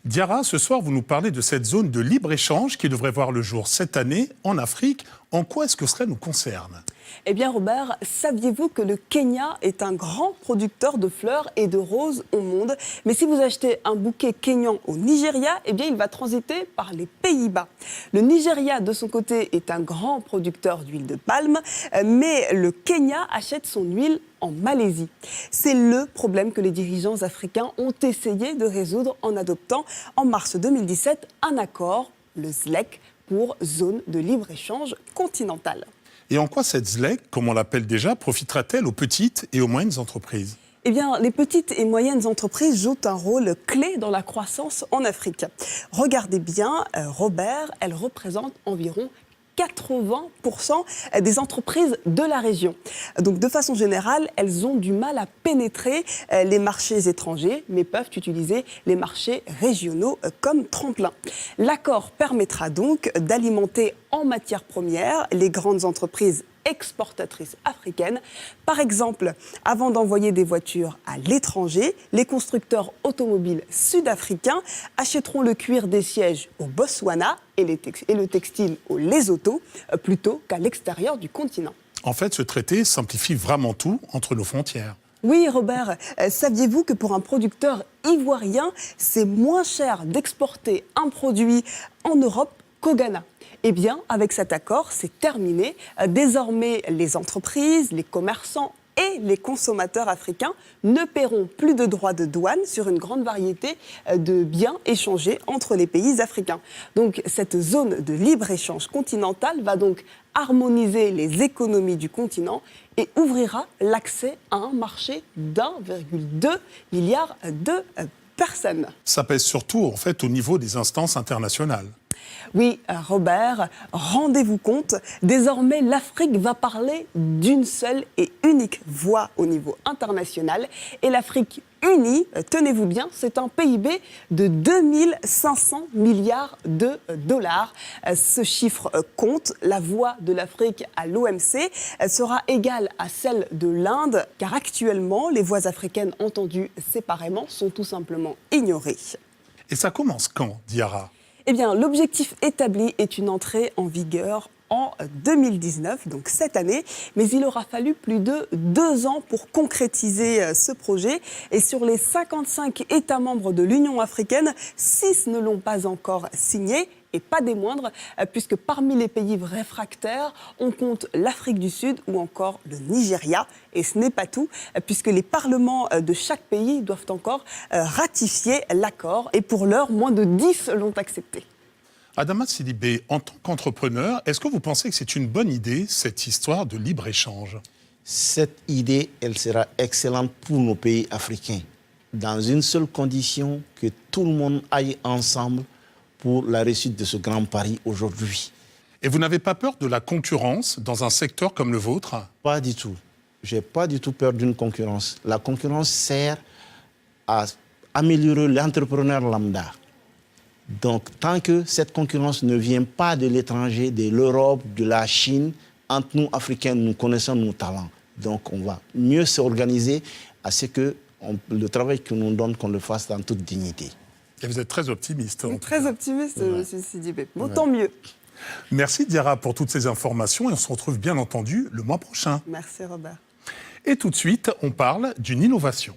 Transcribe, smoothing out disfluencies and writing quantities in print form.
Diarra, ce soir, vous nous parlez de cette zone de libre-échange qui devrait voir le jour cette année en Afrique. En quoi est-ce que cela nous concerne ? Eh bien, Robert, saviez-vous que le Kenya est un grand producteur de fleurs et de roses au monde ? Mais si vous achetez un bouquet kényan au Nigeria, eh bien, il va transiter par les Pays-Bas. Le Nigeria, de son côté, est un grand producteur d'huile de palme, mais le Kenya achète son huile en Malaisie. C'est le problème que les dirigeants africains ont essayé de résoudre en adoptant, en mars 2017, un accord, le ZLEC, pour zone de libre-échange continentale. Et en quoi cette ZLEC, comme on l'appelle déjà, profitera-t-elle aux petites et aux moyennes entreprises ? Eh bien, les petites et moyennes entreprises jouent un rôle clé dans la croissance en Afrique. Regardez bien, Robert, elles représentent environ 80% des entreprises de la région. Donc, de façon générale, elles ont du mal à pénétrer les marchés étrangers, mais peuvent utiliser les marchés régionaux comme tremplin. L'accord permettra donc d'alimenter en matières premières les grandes entreprises exportatrices africaines. Par exemple, avant d'envoyer des voitures à l'étranger, les constructeurs automobiles sud-africains achèteront le cuir des sièges au Botswana et le textile au Lesotho, plutôt qu'à l'extérieur du continent. En fait, ce traité simplifie vraiment tout entre nos frontières. Oui, Robert, saviez-vous que pour un producteur ivoirien, c'est moins cher d'exporter un produit en Europe qu'au Ghana ? Eh bien, avec cet accord, c'est terminé. Désormais, les entreprises, les commerçants et les consommateurs africains ne paieront plus de droits de douane sur une grande variété de biens échangés entre les pays africains. Donc, cette zone de libre-échange continental va donc harmoniser les économies du continent et ouvrira l'accès à un marché d'1,2 milliard de personnes. Ça pèse surtout, en fait, au niveau des instances internationales. Oui, Robert, rendez-vous compte, désormais l'Afrique va parler d'une seule et unique voix au niveau international. Et l'Afrique unie, tenez-vous bien, c'est un PIB de 2500 milliards de dollars. Ce chiffre compte. La voix de l'Afrique à l'OMC sera égale à celle de l'Inde, car actuellement, les voix africaines entendues séparément sont tout simplement ignorées. Et ça commence quand, Diarra ? Eh bien, l'objectif établi est une entrée en vigueur en 2019, donc cette année, mais il aura fallu plus de 2 ans pour concrétiser ce projet. Et sur les 55 États membres de l'Union africaine, 6 ne l'ont pas encore signé. Et pas des moindres, puisque parmi les pays réfractaires, on compte l'Afrique du Sud ou encore le Nigeria. Et ce n'est pas tout, puisque les parlements de chaque pays doivent encore ratifier l'accord. Et pour l'heure, moins de 10 l'ont accepté. Adama Sidibé, en tant qu'entrepreneur, est-ce que vous pensez que c'est une bonne idée, cette histoire de libre-échange ? Cette idée, elle sera excellente pour nos pays africains, dans une seule condition, que tout le monde aille ensemble pour la réussite de ce grand pari aujourd'hui. Et vous n'avez pas peur de la concurrence dans un secteur comme le vôtre ? Pas du tout. Je n'ai pas du tout peur d'une concurrence. La concurrence sert à améliorer l'entrepreneur lambda. Donc, tant que cette concurrence ne vient pas de l'étranger, de l'Europe, de la Chine, entre nous, Africains, nous connaissons nos talents. Donc, on va mieux s'organiser à ce que le travail que nous donne, qu'on le fasse dans toute dignité. Et vous êtes très optimiste. Très optimiste, M. Sidibé. Bon, tant mieux. Merci Diarra pour toutes ces informations et on se retrouve bien entendu le mois prochain. Merci Robert. Et tout de suite, on parle d'une innovation.